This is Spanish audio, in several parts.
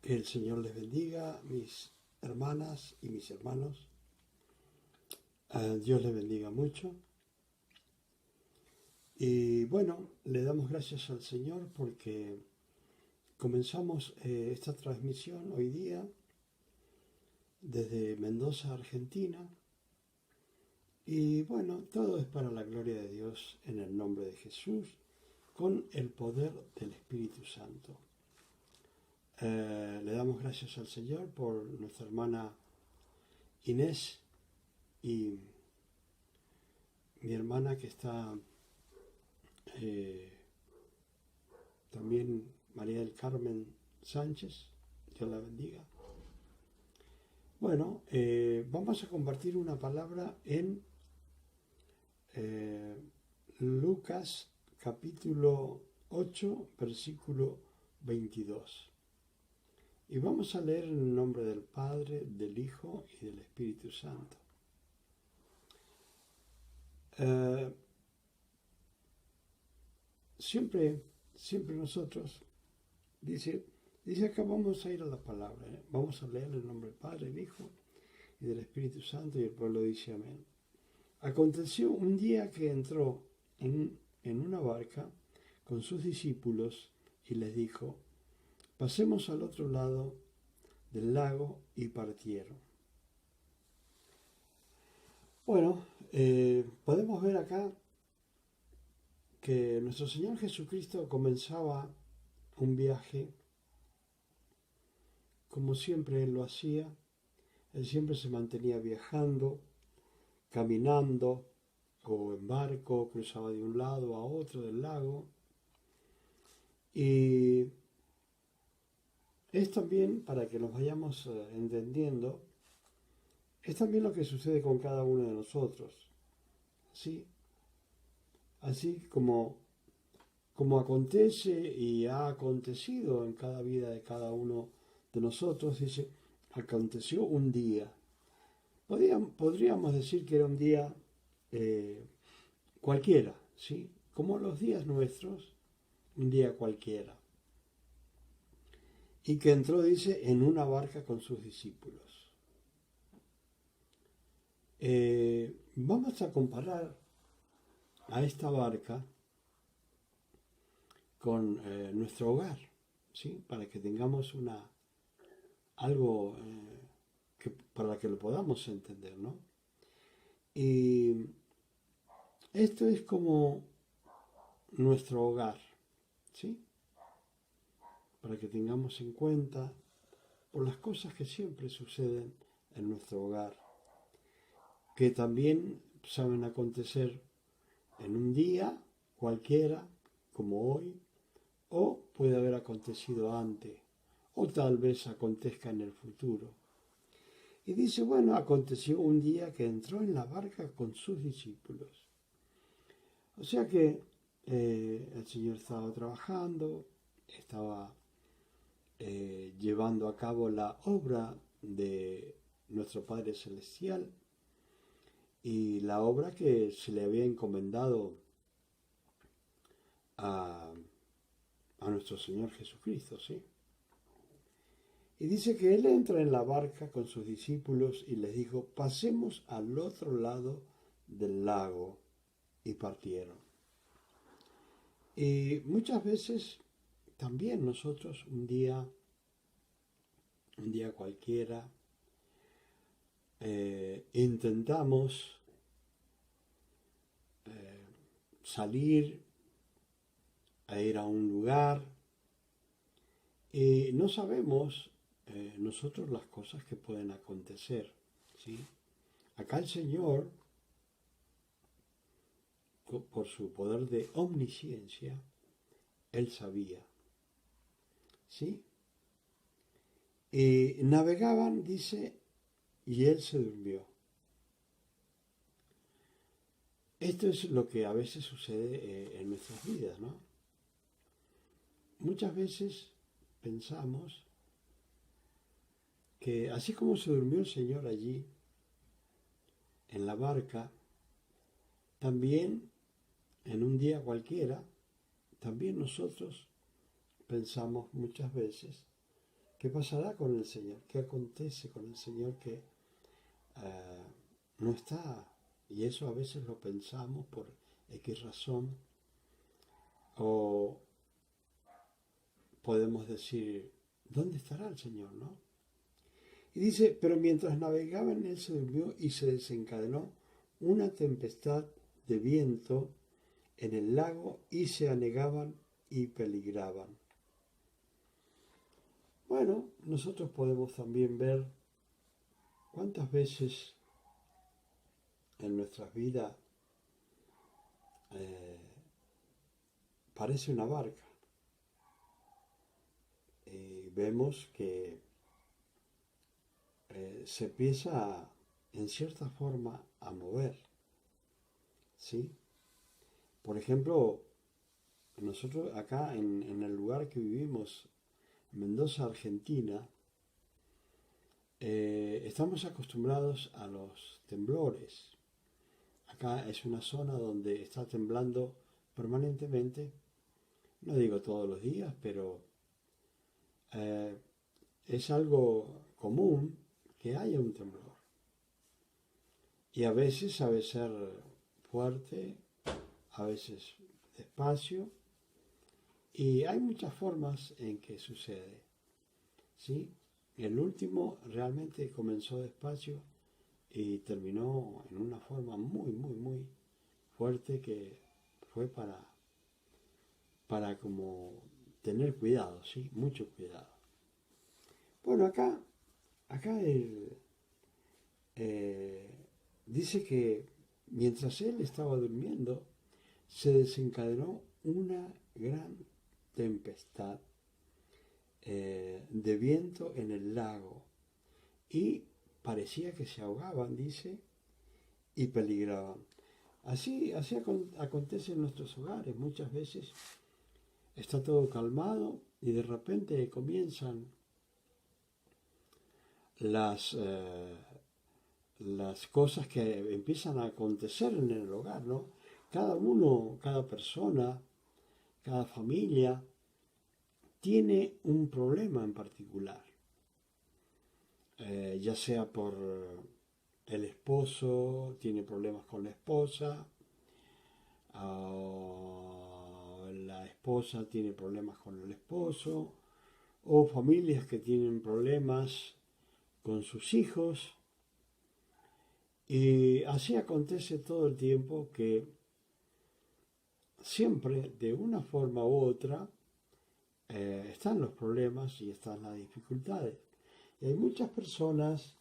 Que el Señor les bendiga, mis hermanas y mis hermanos. Dios les bendiga mucho. Y bueno, le damos gracias al Señor porque comenzamos esta transmisión hoy día desde Mendoza, Argentina. Y bueno, todo es para la gloria de Dios en el nombre de Jesús, con el poder del Espíritu Santo. Le damos gracias al Señor por nuestra hermana Inés y mi hermana que está también María del Carmen Sánchez, Dios la bendiga. Bueno, vamos a compartir una palabra en Lucas capítulo 8, versículo 22. Y vamos a leer en el nombre del Padre, del Hijo y del Espíritu Santo. Siempre nosotros, dice acá, vamos a ir a la palabra, vamos a leer el nombre del Padre, del Hijo y del Espíritu Santo, y el pueblo dice amén. Aconteció un día que entró en una barca con sus discípulos y les dijo, pasemos al otro lado del lago, y partieron. Bueno, podemos ver acá que nuestro Señor Jesucristo comenzaba un viaje como siempre Él lo hacía. Él siempre se mantenía viajando, caminando o en barco, cruzaba de un lado a otro del lago. Y es también, para que nos vayamos entendiendo, es también lo que sucede con cada uno de nosotros. ¿Sí? Así como acontece y ha acontecido en cada vida de cada uno de nosotros, dice, aconteció un día. Podríamos decir que era un día cualquiera, ¿sí? Como los días nuestros, un día cualquiera. Y que entró, dice, en una barca con sus discípulos. Vamos a comparar a esta barca con nuestro hogar, ¿sí? Para que tengamos algo para que lo podamos entender, ¿no? Y esto es como nuestro hogar, ¿sí? Para que tengamos en cuenta por las cosas que siempre suceden en nuestro hogar, que también saben acontecer en un día cualquiera, como hoy, o puede haber acontecido antes, o tal vez acontezca en el futuro. Y dice, bueno, aconteció un día que entró en la barca con sus discípulos. O sea que el Señor estaba trabajando, estaba llevando a cabo la obra de nuestro Padre Celestial y la obra que se le había encomendado a nuestro Señor Jesucristo, ¿sí? Y dice que Él entra en la barca con sus discípulos y les dijo, pasemos al otro lado del lago, y partieron. Y muchas veces también nosotros un día cualquiera, intentamos salir a ir a un lugar y no sabemos nosotros las cosas que pueden acontecer, ¿sí? Acá el Señor, por su poder de omnisciencia, Él sabía, ¿sí? Y navegaban, dice, y Él se durmió. Esto es lo que a veces sucede en nuestras vidas, ¿no? Muchas veces pensamos que así como se durmió el Señor allí, en la barca, también en un día cualquiera, también nosotros pensamos muchas veces ¿Qué pasará con el Señor? ¿Qué acontece con el Señor que no está? Y eso a veces lo pensamos por X razón. O podemos decir, ¿dónde estará el Señor, no? Y dice, pero mientras navegaban él se durmió y se desencadenó una tempestad de viento en el lago y se anegaban y peligraban. Bueno, nosotros podemos también ver cuántas veces en nuestras vidas eh, parece una barca y vemos que se empieza en cierta forma a mover, ¿sí? Por ejemplo, nosotros acá en el lugar que vivimos, Mendoza, Argentina, estamos acostumbrados a los temblores. Acá es una zona donde está temblando permanentemente, no digo todos los días, pero eh, es algo común que haya un temblor. Y a veces sabe ser fuerte, a veces despacio, y hay muchas formas en que sucede, ¿sí? El último realmente comenzó despacio y terminó en una forma muy, muy, muy fuerte que fue para como tener cuidado, ¿sí? Mucho cuidado. Bueno, acá eh, dice que mientras él estaba durmiendo, se desencadenó una gran tempestad de viento en el lago y parecía que se ahogaban, dice, y peligraban. Así acontece en nuestros hogares. Muchas veces está todo calmado y de repente comienzan las, eh, las cosas que empiezan a acontecer en el hogar, ¿no? Cada uno, cada persona, cada familia tiene un problema en particular, ya sea por el esposo, tiene problemas con la esposa, o la esposa tiene problemas con el esposo, o familias que tienen problemas con sus hijos. Y así acontece todo el tiempo que siempre, de una forma u otra, están los problemas y están las dificultades. Y hay muchas personas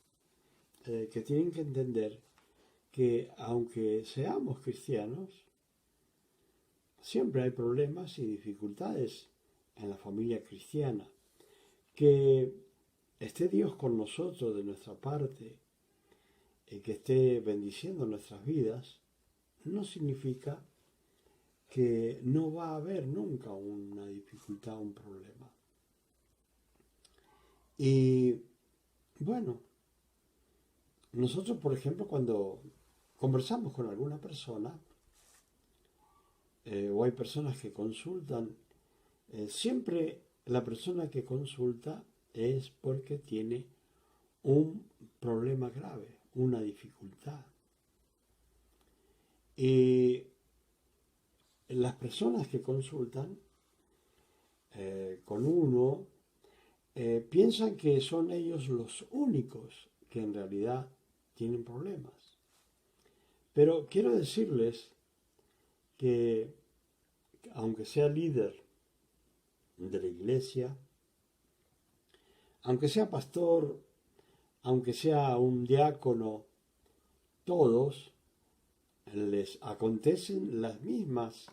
que tienen que entender que aunque seamos cristianos, siempre hay problemas y dificultades en la familia cristiana. Que esté Dios con nosotros de nuestra parte y que esté bendiciendo nuestras vidas, no significa que no va a haber nunca una dificultad, un problema. Y bueno, nosotros, por ejemplo, cuando conversamos con alguna persona, o hay personas que consultan, siempre la persona que consulta es porque tiene un problema grave, una dificultad. Y las personas que consultan con uno piensan que son ellos los únicos que en realidad tienen problemas. Pero quiero decirles que aunque sea líder de la iglesia, aunque sea pastor, aunque sea un diácono, todos les acontecen las mismas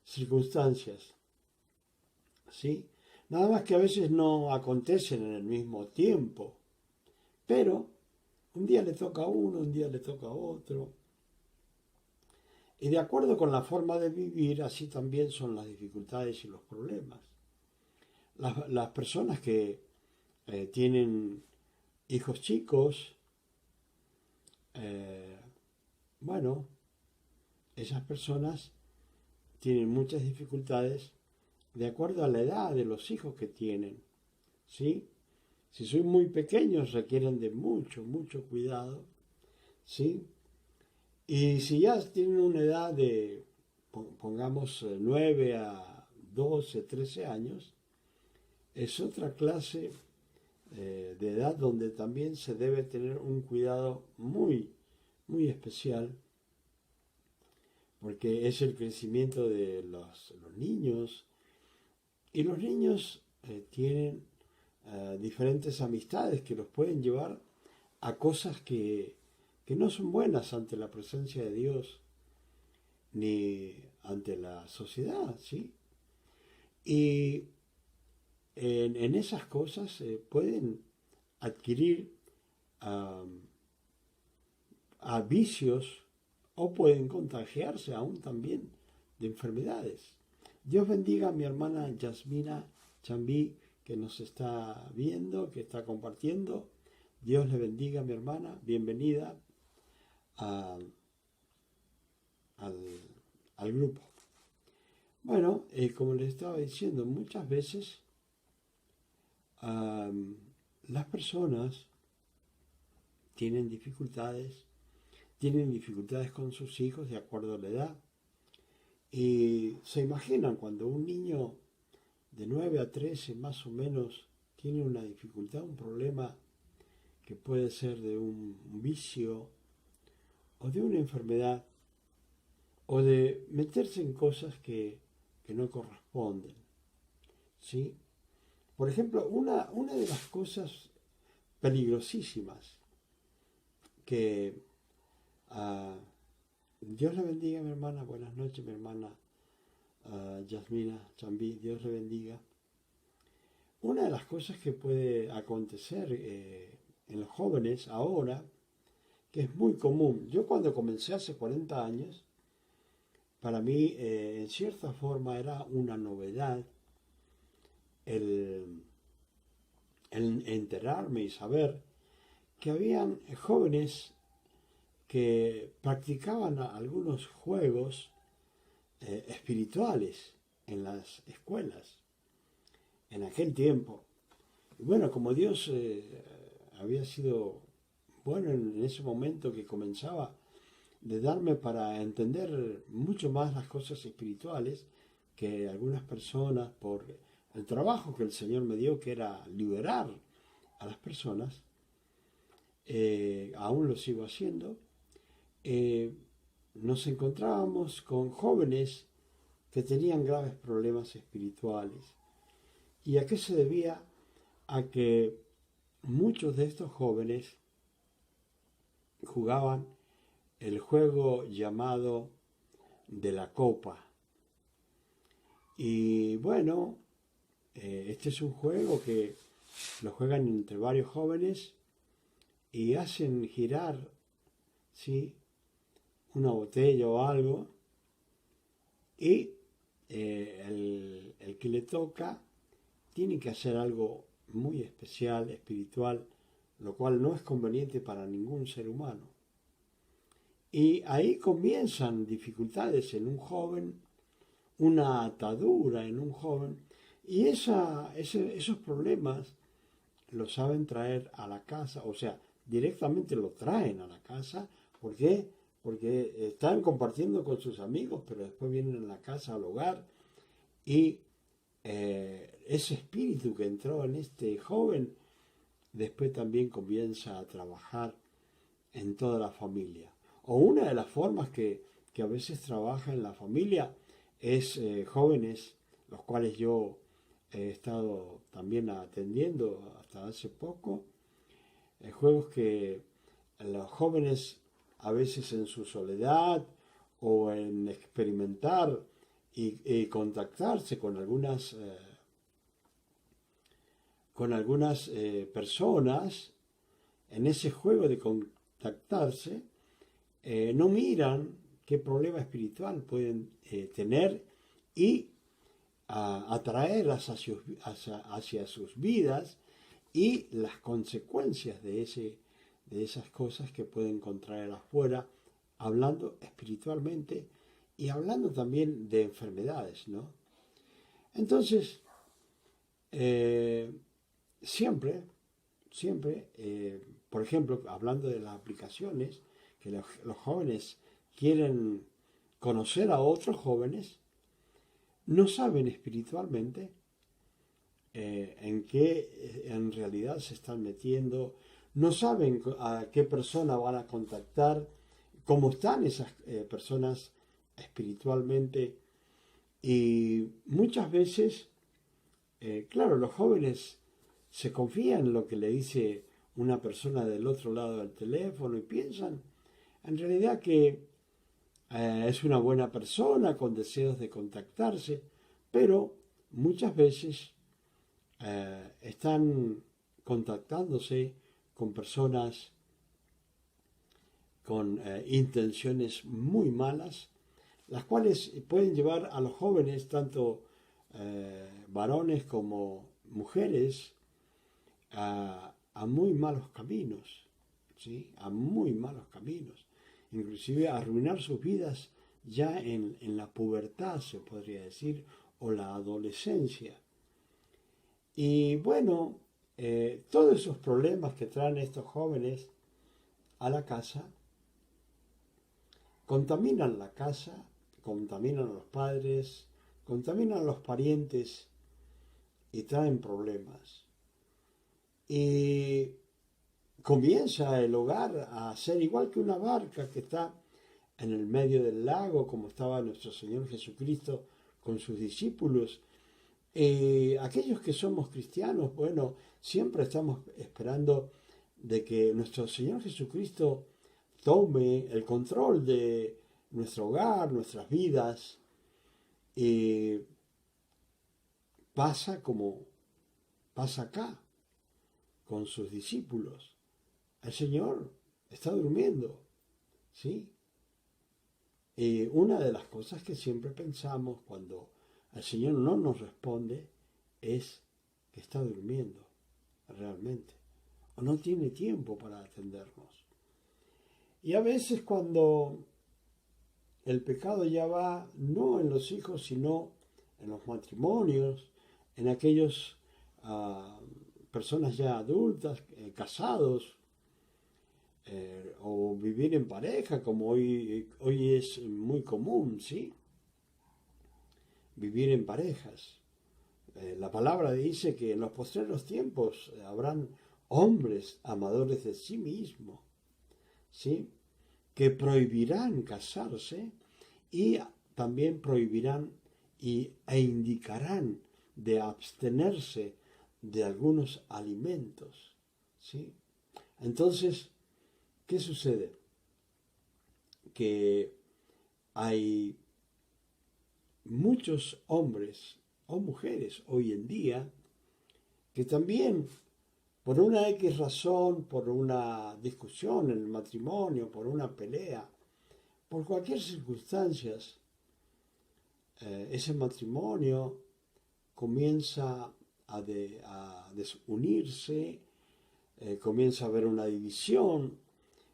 circunstancias, ¿sí? Nada más que a veces no acontecen en el mismo tiempo, pero un día le toca a uno, un día le toca a otro. Y de acuerdo con la forma de vivir, así también son las dificultades y los problemas. Las personas que tienen hijos chicos, eh, bueno, esas personas tienen muchas dificultades de acuerdo a la edad de los hijos que tienen, ¿sí? Si son muy pequeños requieren de mucho, mucho cuidado, ¿sí? Y si ya tienen una edad de, pongamos, 9 a 12, 13 años, es otra clase de edad donde también se debe tener un cuidado muy, muy especial, porque es el crecimiento de los niños, y los niños tienen diferentes amistades que los pueden llevar a cosas que no son buenas ante la presencia de Dios ni ante la sociedad, ¿sí? Y en esas cosas pueden adquirir um, a vicios o pueden contagiarse aún también de enfermedades. Dios bendiga a mi hermana Yasmina Chambí que nos está viendo, que está compartiendo. Dios le bendiga, mi hermana. Bienvenida a, al, al grupo. Bueno, como les estaba diciendo, muchas veces las personas tienen dificultades con sus hijos de acuerdo a la edad. Y se imaginan cuando un niño de 9 a 13 más o menos tiene una dificultad, un problema que puede ser de un vicio o de una enfermedad o de meterse en cosas que no corresponden. ¿Sí? Por ejemplo, una de las cosas peligrosísimas que Dios le bendiga, mi hermana, buenas noches, mi hermana Yasmina Chambí, Dios le bendiga. Una de las cosas que puede acontecer en los jóvenes ahora, que es muy común, yo cuando comencé hace 40 años, para mí en cierta forma era una novedad el, el enterarme y saber que habían jóvenes que practicaban algunos juegos espirituales en las escuelas en aquel tiempo. Y bueno, como Dios había sido bueno en ese momento que comenzaba de darme para entender mucho más las cosas espirituales que algunas personas por el trabajo que el Señor me dio, que era liberar a las personas, aún lo sigo haciendo. Nos encontrábamos con jóvenes que tenían graves problemas espirituales. ¿Y a qué se debía? A que muchos de estos jóvenes jugaban el juego llamado de la copa. Y bueno, este es un juego que lo juegan entre varios jóvenes y hacen girar, ¿sí?, una botella o algo, y el que le toca tiene que hacer algo muy especial, espiritual, lo cual no es conveniente para ningún ser humano. Y ahí comienzan dificultades en un joven, una atadura en un joven, y esos problemas los saben traer a la casa, o sea, directamente lo traen a la casa. ¿Por qué? Porque están compartiendo con sus amigos, pero después vienen a la casa, al hogar, y ese espíritu que entró en este joven, después también comienza a trabajar en toda la familia. O una de las formas que a veces trabaja en la familia es jóvenes, los cuales yo he estado también atendiendo hasta hace poco, juegos que los jóvenes a veces en su soledad o en experimentar y contactarse con algunas personas, en ese juego de contactarse, no miran qué problema espiritual pueden tener y atraer hacia sus vidas y las consecuencias de esas cosas que pueden contraer afuera, hablando espiritualmente y hablando también de enfermedades, ¿no? Entonces, siempre siempre, por ejemplo, hablando de las aplicaciones, que los jóvenes quieren conocer a otros jóvenes, no saben espiritualmente en qué en realidad se están metiendo, no saben a qué persona van a contactar, cómo están esas personas espiritualmente. Y muchas veces, claro, los jóvenes se confían en lo que le dice una persona del otro lado del teléfono y piensan en realidad que es una buena persona con deseos de contactarse, pero muchas veces están contactándose con personas con intenciones muy malas, las cuales pueden llevar a los jóvenes, tanto varones como mujeres, a muy malos caminos, ¿sí? A muy malos caminos, inclusive a arruinar sus vidas ya en la pubertad, se podría decir, o la adolescencia. Y bueno, todos esos problemas que traen estos jóvenes a la casa contaminan la casa, contaminan a los padres, contaminan a los parientes y traen problemas. Y comienza el hogar a ser igual que una barca que está en el medio del lago, como estaba nuestro Señor Jesucristo con sus discípulos. Aquellos que somos cristianos, bueno, siempre estamos esperando de que nuestro Señor Jesucristo tome el control de nuestro hogar, nuestras vidas. Pasa como pasa acá con sus discípulos. El Señor está durmiendo, ¿sí? Una de las cosas que siempre pensamos cuando el Señor no nos responde es que está durmiendo realmente, o no tiene tiempo para atendernos. Y a veces cuando el pecado ya va no en los hijos, sino en los matrimonios, en aquellos personas ya adultas, casados, o vivir en pareja, como hoy es muy común, ¿sí? Vivir en parejas. La palabra dice que en los postreros tiempos habrán hombres amadores de sí mismos, ¿sí? Que prohibirán casarse y también prohibirán e indicarán de abstenerse de algunos alimentos, ¿sí? Entonces, ¿qué sucede? Que hay muchos hombres o mujeres hoy en día que también, por una X razón, por una discusión en el matrimonio, por una pelea, por cualquier circunstancia, ese matrimonio comienza a desunirse, comienza a haber una división,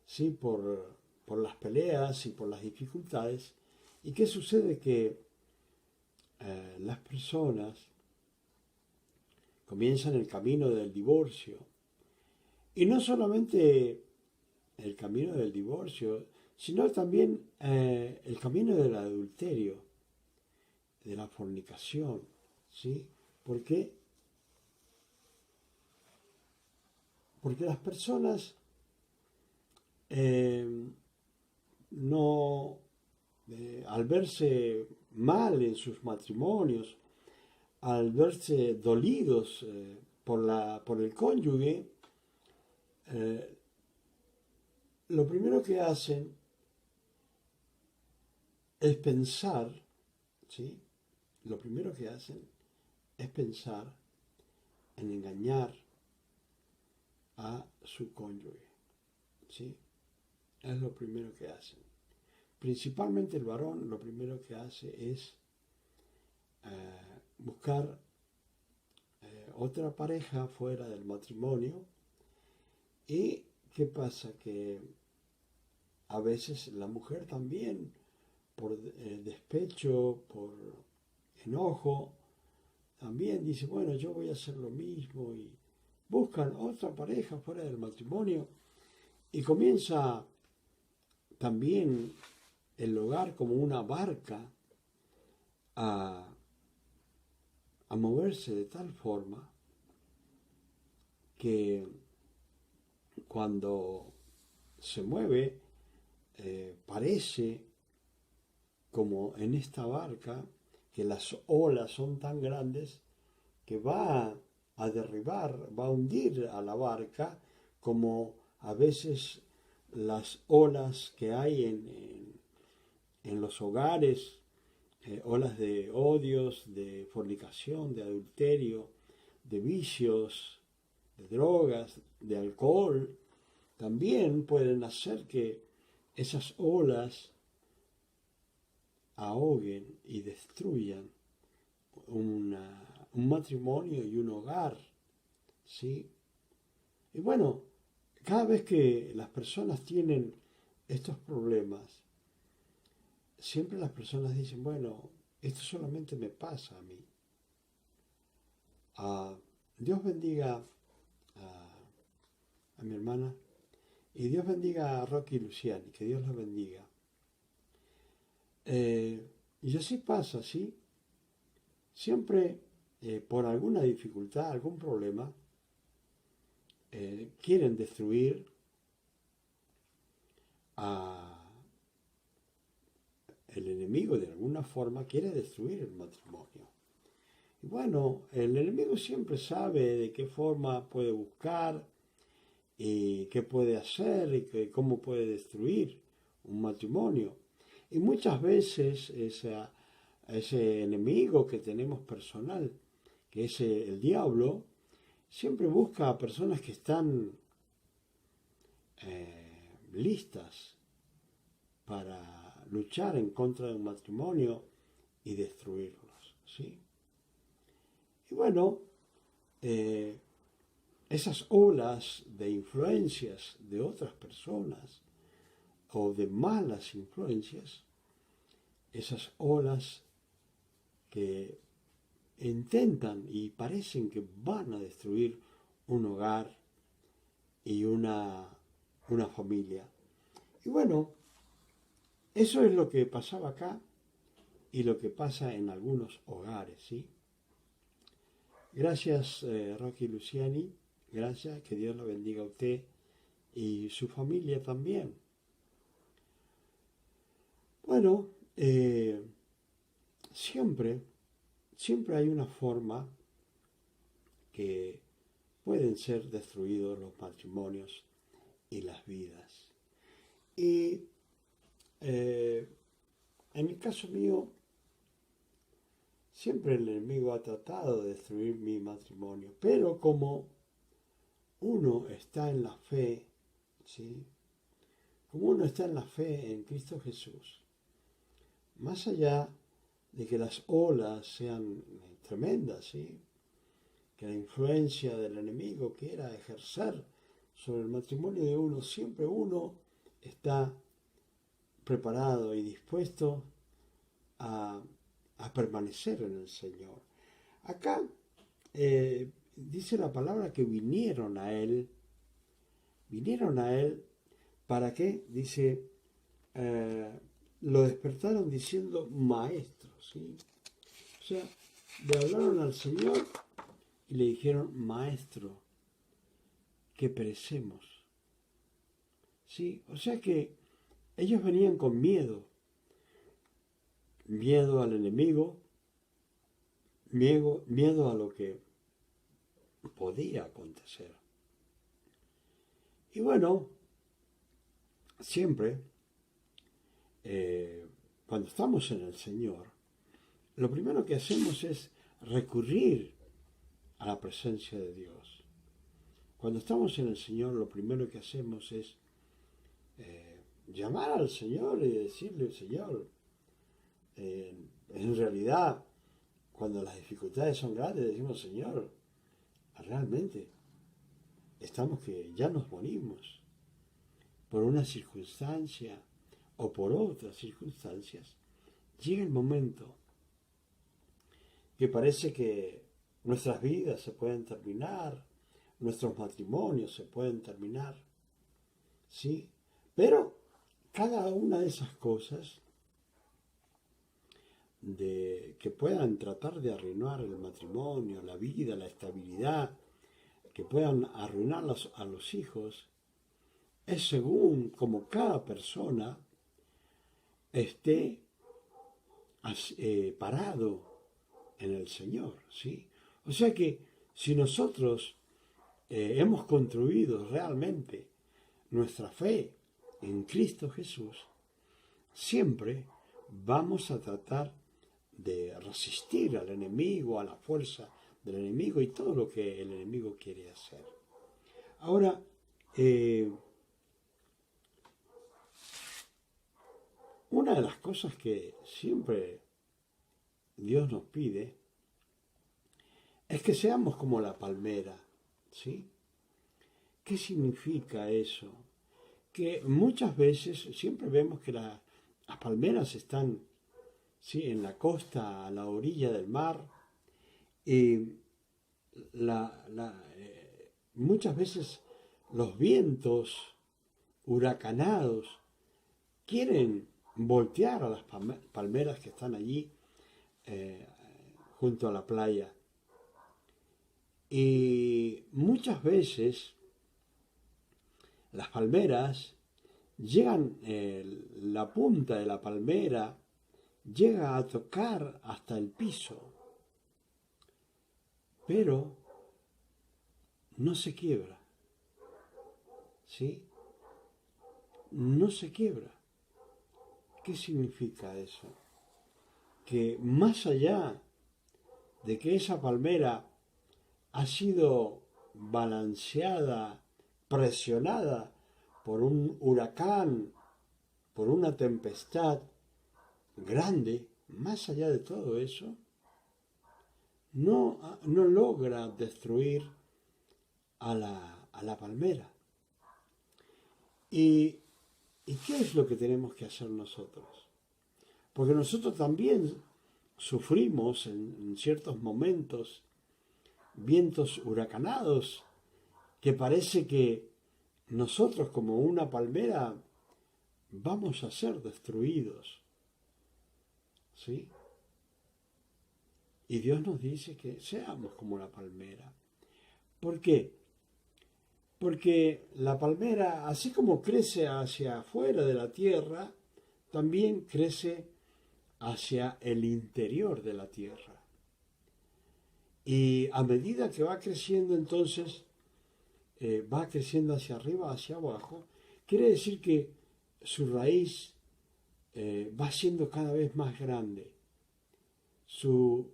¿sí? Por las peleas y por las dificultades. ¿Y qué sucede? Que las personas comienzan el camino del divorcio. Y no solamente el camino del divorcio, sino también el camino del adulterio, de la fornicación, ¿sí? ¿Por qué? Porque las personas no, al verse mal en sus matrimonios, al verse dolidos por el cónyuge, eh, lo primero que hacen es pensar, ¿sí? Lo primero que hacen es pensar en engañar a su cónyuge, ¿sí? Es lo primero que hacen. Principalmente el varón lo primero que hace es buscar otra pareja fuera del matrimonio. ¿Y qué pasa? Que a veces la mujer también, por despecho, por enojo, también dice, bueno, yo voy a hacer lo mismo buscan otra pareja fuera del matrimonio y comienza también el hogar como una barca a, a moverse de tal forma que cuando se mueve parece como en esta barca que las olas son tan grandes que va a derribar, va a hundir a la barca, como a veces las olas que hay en los hogares, olas de odios, de fornicación, de adulterio, de vicios, de drogas, de alcohol, también pueden hacer que esas olas ahoguen y destruyan un matrimonio y un hogar, ¿sí? Y bueno, cada vez que las personas tienen estos problemas, siempre las personas dicen, bueno, esto solamente me pasa a mí. Dios bendiga a mi hermana y Dios bendiga a Rocky Luciani, que Dios los bendiga. Y así pasa, ¿sí? Siempre por alguna dificultad, algún problema, quieren destruir el enemigo de alguna forma, quiere destruir el matrimonio. Y bueno, el enemigo siempre sabe de qué forma puede buscar y qué puede hacer y cómo puede destruir un matrimonio. Y muchas veces ese enemigo que tenemos personal, que es el diablo, siempre busca a personas que están listas para luchar en contra de un matrimonio y destruirlos, ¿sí? Y bueno, esas olas de influencias de otras personas o de malas influencias, esas olas que intentan y parecen que van a destruir un hogar y una familia. Y bueno, eso es lo que pasaba acá y lo que pasa en algunos hogares, ¿sí? Gracias, Rocky Luciani. Gracias, que Dios lo bendiga a usted y su familia también. Bueno, siempre hay una forma que pueden ser destruidos los matrimonios y las vidas. Y en el caso mío, siempre el enemigo ha tratado de destruir mi matrimonio, pero como uno está en la fe, ¿sí? Como uno está en la fe en Cristo Jesús, más allá de que las olas sean tremendas, ¿sí? Que la influencia del enemigo quiera ejercer sobre el matrimonio de uno, siempre uno está preparado y dispuesto a permanecer en el Señor. Acá dice la palabra que vinieron a Él ¿para qué? Dice, lo despertaron diciendo maestro, ¿sí? O sea, le hablaron al Señor y le dijeron, maestro, que perecemos. ¿Sí? O sea que ellos venían con miedo al enemigo, miedo a lo que podía acontecer. Y bueno, siempre, cuando estamos en el Señor, lo primero que hacemos es recurrir a la presencia de Dios. Cuando estamos en el Señor, lo primero que hacemos es llamar al Señor y decirle, Señor, en realidad, cuando las dificultades son grandes, decimos, Señor, realmente estamos que ya nos morimos por una circunstancia o por otras circunstancias. Llega el momento que parece que nuestras vidas se pueden terminar nuestros matrimonios se pueden terminar, ¿sí? Pero cada una de esas cosas que puedan tratar de arruinar el matrimonio, la vida, la estabilidad, que puedan arruinar a los hijos, es según como cada persona esté parado en el Señor, ¿sí? O sea que si nosotros hemos construido realmente nuestra fe en Cristo Jesús, siempre vamos a tratar de resistir al enemigo, a la fuerza del enemigo y todo lo que el enemigo quiere hacer. Ahora, una de las cosas que siempre Dios nos pide es que seamos como la palmera, ¿sí? ¿Qué significa eso? Que muchas veces siempre vemos que las palmeras están, ¿sí?, en la costa, a la orilla del mar, y muchas veces los vientos huracanados quieren voltear a las palmeras que están allí junto a la playa. Y muchas veces las palmeras llegan, la punta de la palmera llega a tocar hasta el piso, pero no se quiebra, ¿sí? No se quiebra. ¿Qué significa eso? Que más allá de que esa palmera ha sido balanceada, presionada por un huracán, por una tempestad grande, más allá de todo eso, no logra destruir a la palmera. ¿Y qué es lo que tenemos que hacer nosotros? Porque nosotros también sufrimos en ciertos momentos vientos huracanados que parece que nosotros como una palmera vamos a ser destruidos, ¿sí? Y Dios nos dice que seamos como la palmera. ¿Por qué? Porque la palmera, así como crece hacia afuera de la tierra, también crece hacia el interior de la tierra. Y a medida que va creciendo, entonces, va creciendo hacia arriba, hacia abajo, quiere decir que su raíz va siendo cada vez más grande. Su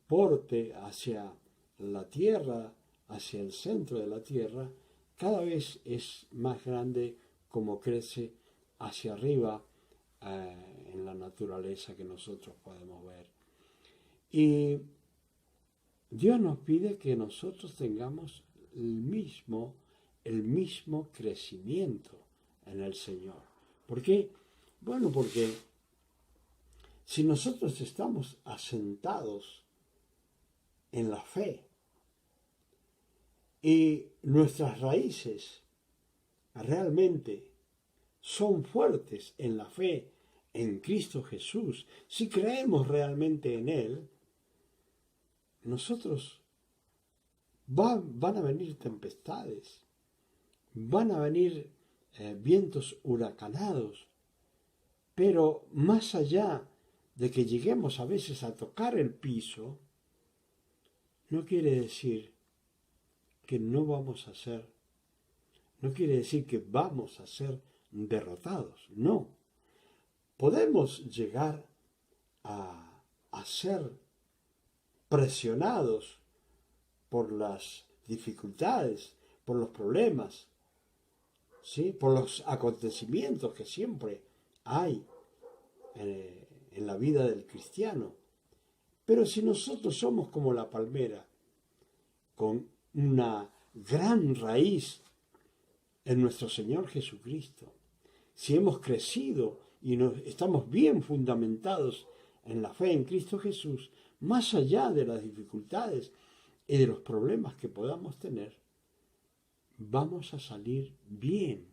porte hacia la tierra, hacia el centro de la tierra, cada vez es más grande como crece hacia arriba en la naturaleza que nosotros podemos ver. Y Dios nos pide que nosotros tengamos el mismo crecimiento en el Señor. ¿Por qué? Bueno, porque si nosotros estamos asentados en la fe y nuestras raíces realmente son fuertes en la fe en Cristo Jesús, si creemos realmente en Él, nosotros van a venir tempestades, van a venir vientos huracanados, pero más allá de que lleguemos a veces a tocar el piso, no quiere decir que no vamos a ser, no quiere decir que vamos a ser derrotados, no. Podemos llegar a ser presionados por las dificultades, por los problemas, ¿sí?, por los acontecimientos que siempre hay en la vida del cristiano. Pero si nosotros somos como la palmera, con una gran raíz en nuestro Señor Jesucristo, si hemos crecido y estamos bien fundamentados en la fe en Cristo Jesús, más allá de las dificultades y de los problemas que podamos tener, vamos a salir bien.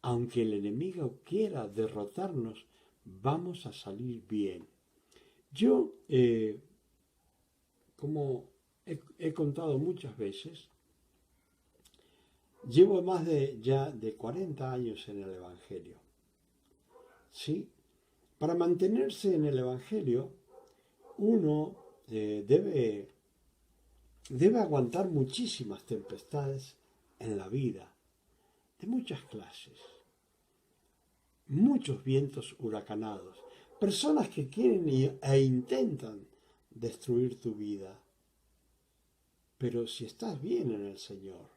Aunque el enemigo quiera derrotarnos, vamos a salir bien. Yo, como he contado muchas veces, llevo más de 40 años en el Evangelio. ¿Sí? Para mantenerse en el Evangelio, uno debe aguantar muchísimas tempestades en la vida, de muchas clases, muchos vientos huracanados, personas que quieren e intentan destruir tu vida. Pero si estás bien en el Señor,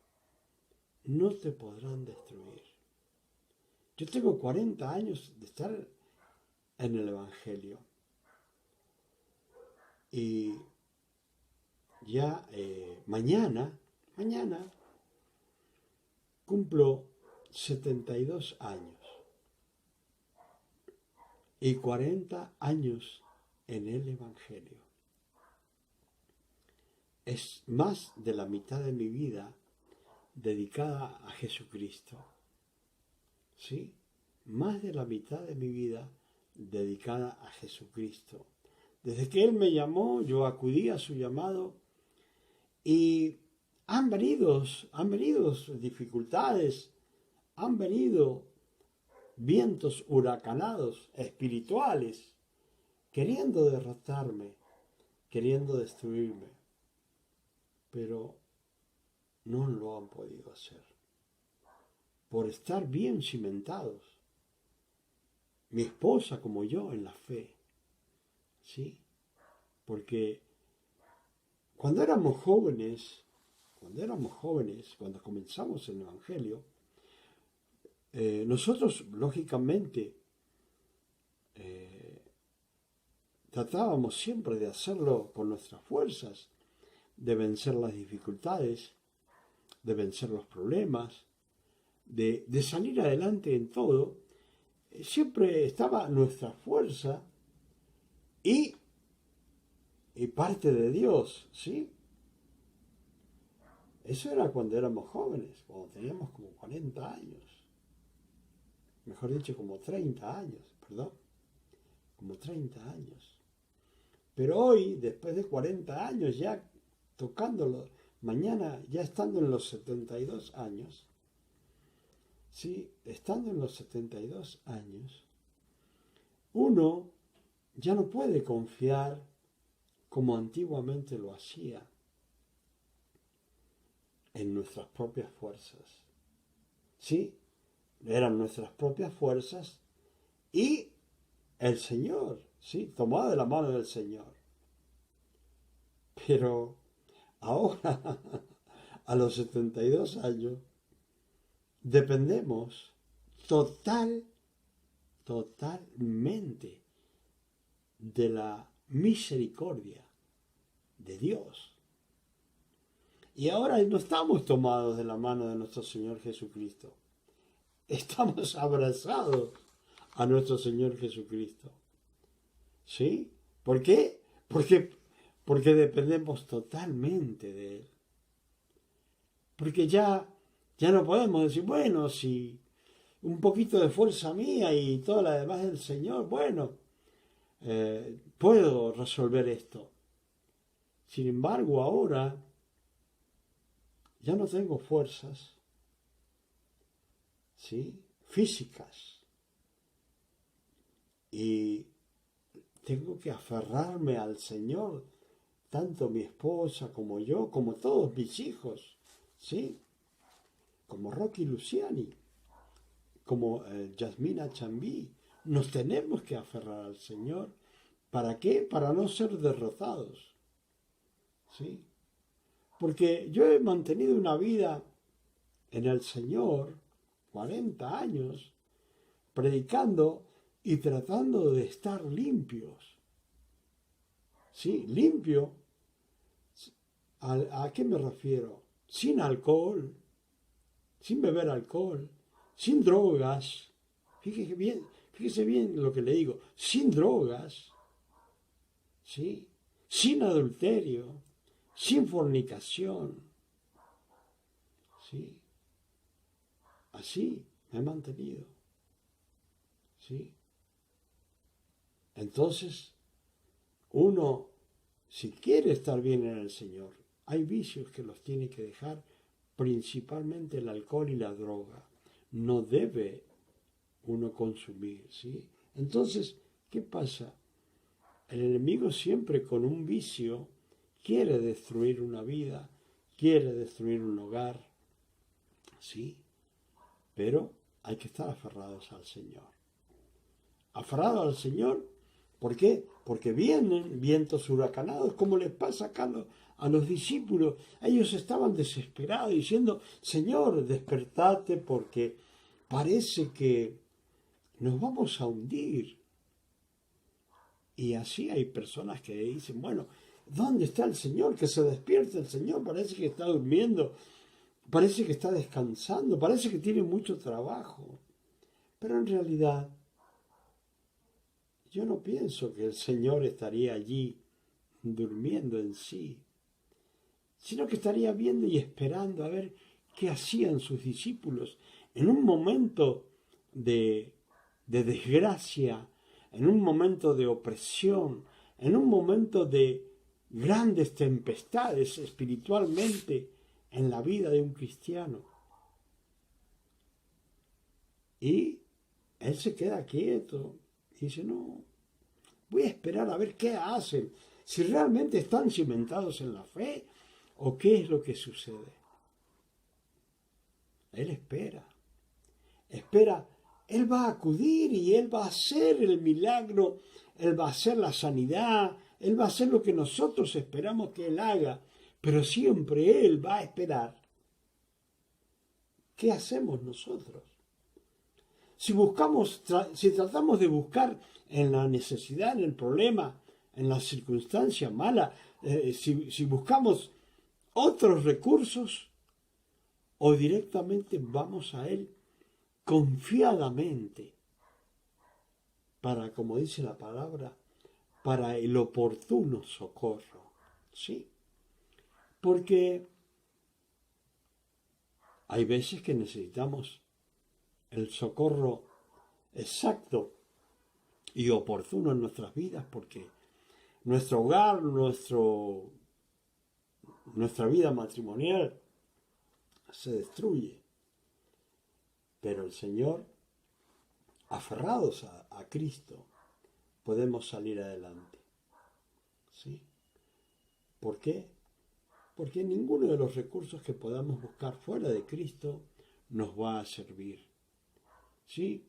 no te podrán destruir. Yo tengo 40 años de estar en el Evangelio y ya mañana cumplo 72 años y 40 años en el Evangelio. Es más de la mitad de mi vida dedicada a Jesucristo. ¿Sí? Más de la mitad de mi vida dedicada a Jesucristo. Desde que Él me llamó, yo acudí a su llamado y han venido dificultades, han venido vientos huracanados espirituales, queriendo derrotarme, queriendo destruirme, pero no lo han podido hacer, por estar bien cimentados, mi esposa como yo en la fe, ¿sí? Porque cuando éramos jóvenes, cuando comenzamos el Evangelio, nosotros lógicamente tratábamos siempre de hacerlo con nuestras fuerzas, de vencer las dificultades, de vencer los problemas, de salir adelante en todo. Siempre estaba nuestra fuerza y parte de Dios, ¿sí? Eso era cuando éramos jóvenes, cuando teníamos como 40 años. Mejor dicho, como 30 años, perdón. Como 30 años. Pero hoy, después de 40 años, ya tocándolo, mañana ya estando en los 72 años, ¿sí? Estando en los 72 años, uno ya no puede confiar como antiguamente lo hacía en nuestras propias fuerzas. ¿Sí? Eran nuestras propias fuerzas y el Señor, ¿sí? Tomada de la mano del Señor. Pero ahora, a los 72 años, dependemos totalmente de la misericordia de Dios. Y ahora no estamos tomados de la mano de nuestro Señor Jesucristo. Estamos abrazados a nuestro Señor Jesucristo. ¿Sí? ¿Por qué? Porque dependemos totalmente de Él. Porque ya no podemos decir, bueno, si un poquito de fuerza mía y toda la demás del Señor, bueno, puedo resolver esto. Sin embargo, ahora ya no tengo fuerzas, ¿sí? Físicas. Y tengo que aferrarme al Señor, tanto mi esposa como yo, como todos mis hijos, ¿sí? Como Rocky Luciani, como Yasmina Chambí. Nos tenemos que aferrar al Señor. ¿Para qué? Para no ser derrotados, ¿sí? Porque yo he mantenido una vida en el Señor, 40 años, predicando y tratando de estar limpios. ¿Sí? Limpio. ¿A qué me refiero? Sin alcohol, sin beber alcohol, sin drogas. Fíjese bien lo que le digo. Sin drogas, ¿sí? Sin adulterio, sin fornicación. ¿Sí? Así me he mantenido. ¿Sí? Entonces, uno, si quiere estar bien en el Señor, hay vicios que los tiene que dejar, principalmente el alcohol y la droga. No debe uno consumir, ¿sí? Entonces, ¿qué pasa? El enemigo siempre con un vicio quiere destruir una vida, quiere destruir un hogar, ¿sí? Pero hay que estar aferrados al Señor. Aferrados al Señor, ¿por qué? Porque vienen vientos huracanados, como les pasa acá a los discípulos. Ellos estaban desesperados diciendo, Señor, despertate porque parece que nos vamos a hundir. Y así hay personas que dicen, bueno, ¿dónde está el Señor? Que se despierte el Señor, parece que está durmiendo, parece que está descansando, parece que tiene mucho trabajo. Pero en realidad, yo no pienso que el Señor estaría allí durmiendo en sí, sino que estaría viendo y esperando a ver qué hacían sus discípulos en un momento de desgracia, en un momento de opresión, en un momento de grandes tempestades espiritualmente en la vida de un cristiano. Y él se queda quieto y dice, no, voy a esperar a ver qué hacen, si realmente están cimentados en la fe o qué es lo que sucede. Él espera, él va a acudir y él va a hacer el milagro, él va a hacer la sanidad, él va a hacer lo que nosotros esperamos que él haga, pero siempre él va a esperar. ¿Qué hacemos nosotros? Si tratamos de buscar en la necesidad, en el problema, en la circunstancia mala, si buscamos otros recursos, o directamente vamos a Él confiadamente para, como dice la palabra, para el oportuno socorro. ¿Sí? Porque hay veces que necesitamos el socorro exacto y oportuno en nuestras vidas porque nuestro hogar, nuestra vida matrimonial se destruye. Pero el Señor, aferrados a Cristo, podemos salir adelante. ¿Sí? ¿Por qué? Porque ninguno de los recursos que podamos buscar fuera de Cristo nos va a servir. ¿Sí?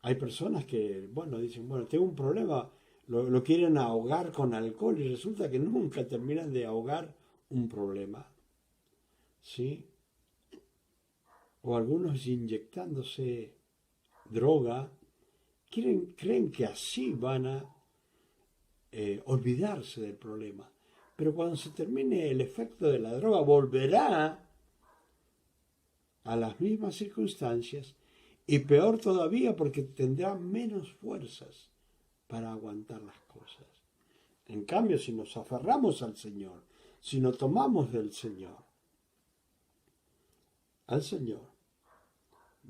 Hay personas que, dicen, tengo un problema, lo quieren ahogar con alcohol y resulta que nunca terminan de ahogar un problema. ¿Sí? O algunos inyectándose droga, creen que así van a olvidarse del problema. Pero cuando se termine el efecto de la droga, volverá a las mismas circunstancias y peor todavía porque tendrá menos fuerzas para aguantar las cosas. En cambio, si nos aferramos al Señor, si nos tomamos del Señor, al Señor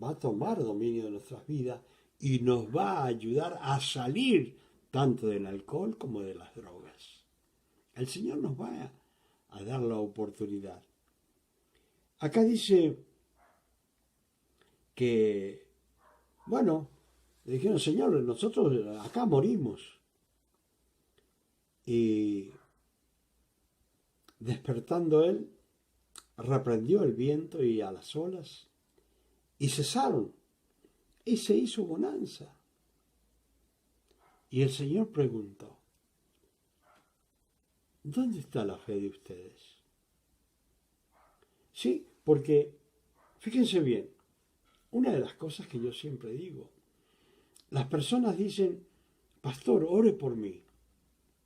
va a tomar dominio de nuestras vidas y nos va a ayudar a salir tanto del alcohol como de las drogas. El Señor nos va a dar la oportunidad. Acá dice que, le dijeron, Señor, nosotros acá morimos. Y despertando él, reprendió el viento y a las olas, y cesaron, y se hizo bonanza. Y el Señor preguntó, ¿dónde está la fe de ustedes? Sí, porque, fíjense bien, una de las cosas que yo siempre digo, las personas dicen, pastor, ore por mí.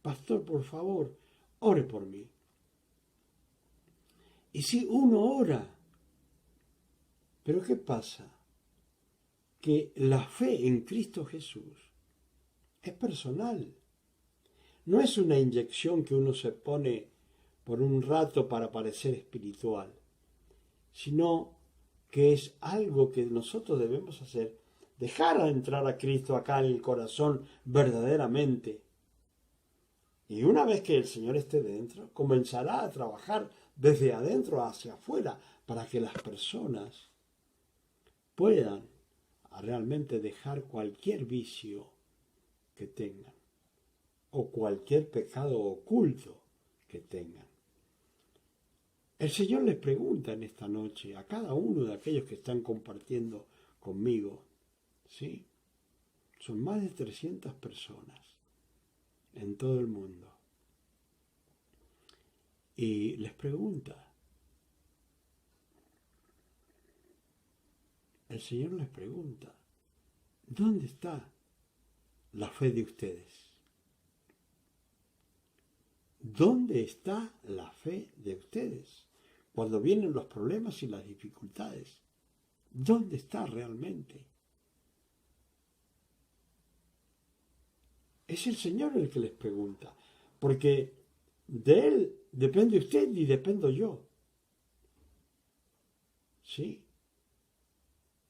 Pastor, por favor, ore por mí. Y sí, uno ora. Pero ¿qué pasa? Que la fe en Cristo Jesús es personal. No es una inyección que uno se pone por un rato para parecer espiritual, sino que es algo que nosotros debemos hacer, dejar entrar a Cristo acá en el corazón verdaderamente. Y una vez que el Señor esté dentro, comenzará a trabajar desde adentro hacia afuera para que las personas puedan realmente dejar cualquier vicio que tengan o cualquier pecado oculto que tengan. El Señor les pregunta en esta noche a cada uno de aquellos que están compartiendo conmigo, ¿sí? Son más de 300 personas en todo el mundo. Y les pregunta, el Señor les pregunta, ¿dónde está la fe de ustedes? ¿Dónde está la fe de ustedes? Cuando vienen los problemas y las dificultades, ¿dónde está realmente? Es el Señor el que les pregunta, porque de Él depende usted y dependo yo. ¿Sí?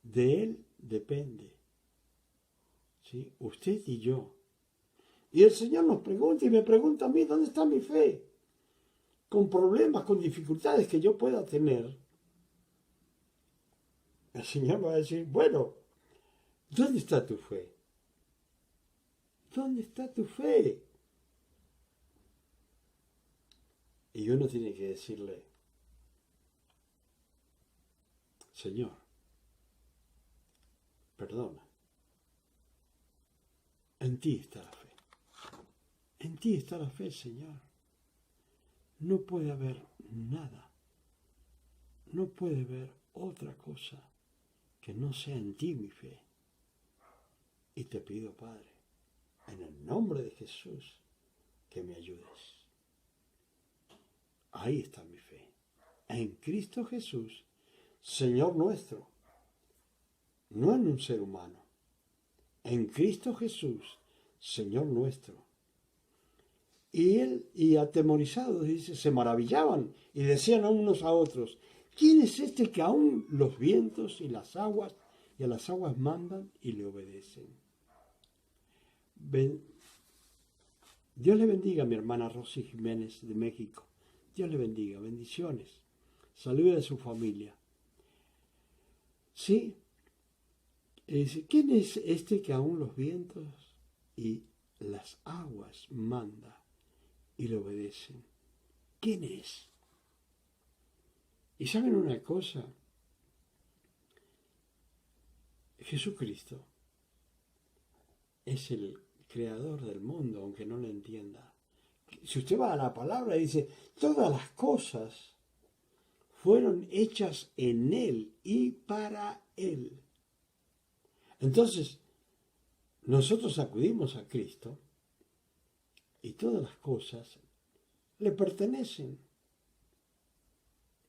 De Él depende. ¿Sí? Usted y yo. Y el Señor nos pregunta y me pregunta a mí, ¿dónde está mi fe? Con problemas, con dificultades que yo pueda tener. El Señor va a decir, bueno, ¿dónde está tu fe? ¿Dónde está tu fe? Y uno tiene que decirle, Señor, perdona, en ti está la fe. En ti está la fe, Señor. No puede haber nada, no puede haber otra cosa que no sea en ti mi fe. Y te pido, Padre, en el nombre de Jesús, que me ayudes. Ahí está mi fe. En Cristo Jesús, Señor nuestro, no en un ser humano. En Cristo Jesús, Señor nuestro. Y atemorizados, dice, se maravillaban y decían a unos a otros, ¿quién es este que aún los vientos y las aguas y a las aguas mandan y le obedecen? Dios le bendiga a mi hermana Rosy Jiménez de México. Dios le bendiga, bendiciones. Salude a su familia. Sí, dice, ¿quién es este que aún los vientos y las aguas manda y le obedecen? ¿Quién es? Y saben una cosa, Jesucristo es el creador del mundo, aunque no lo entienda. Si usted va a la palabra, dice, todas las cosas fueron hechas en Él y para Él. Entonces, nosotros acudimos a Cristo y todas las cosas le pertenecen.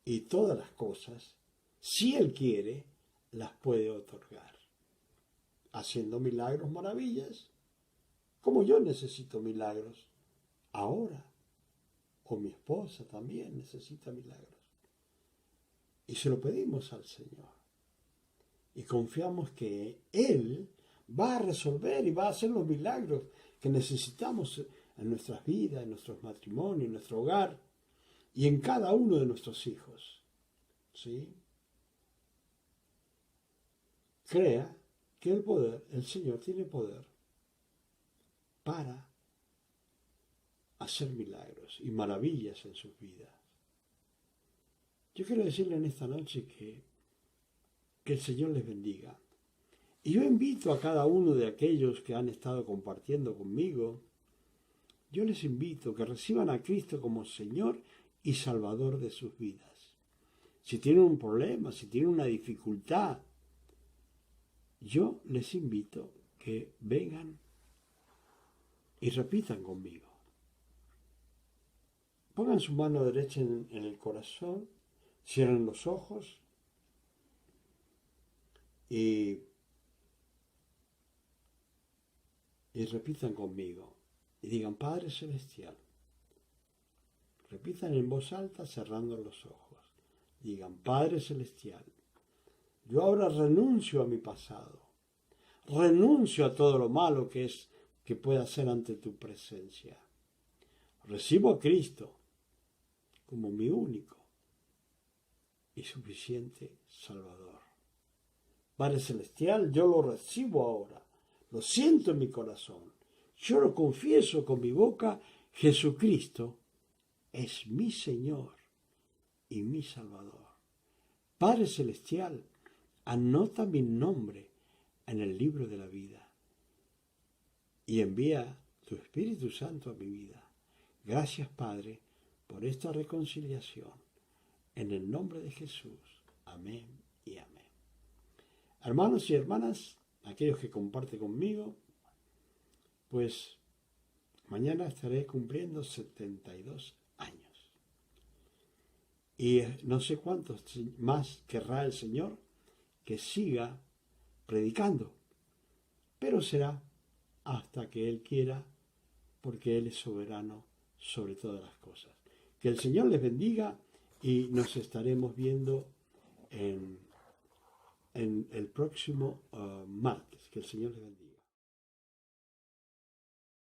Y todas las cosas, si Él quiere, las puede otorgar. Haciendo milagros, maravillas, como yo necesito milagros ahora. O mi esposa también necesita milagros. Y se lo pedimos al Señor. Y confiamos que Él va a resolver y va a hacer los milagros que necesitamos en nuestras vidas, en nuestros matrimonios, en nuestro hogar y en cada uno de nuestros hijos. ¿Sí? Crea que el Señor tiene poder para hacer milagros y maravillas en sus vidas. Yo quiero decirle en esta noche que el Señor les bendiga. Y yo invito a cada uno de aquellos que han estado compartiendo conmigo, yo les invito a que reciban a Cristo como Señor y Salvador de sus vidas. Si tienen un problema, si tienen una dificultad, yo les invito que vengan y repitan conmigo. Pongan su mano derecha en el corazón, cierren los ojos y repitan conmigo. Y digan, Padre Celestial, Repitan en voz alta cerrando los ojos. Digan, Padre Celestial, yo ahora renuncio a mi pasado. Renuncio a todo lo malo que pueda hacer ante tu presencia. Recibo a Cristo como mi único y suficiente Salvador. Padre Celestial, yo lo recibo ahora. Lo siento en mi corazón. Yo lo confieso con mi boca. Jesucristo es mi Señor y mi Salvador. Padre Celestial, anota mi nombre en el libro de la vida y envía tu Espíritu Santo a mi vida. Gracias, Padre, por esta reconciliación. En el nombre de Jesús. Amén y amén. Hermanos y hermanas, aquellos que comparten conmigo, pues mañana estaré cumpliendo 72 años. Y no sé cuántos más querrá el Señor que siga predicando, pero será hasta que Él quiera, porque Él es soberano sobre todas las cosas. Que el Señor les bendiga y nos estaremos viendo en el próximo martes. Que el Señor les bendiga.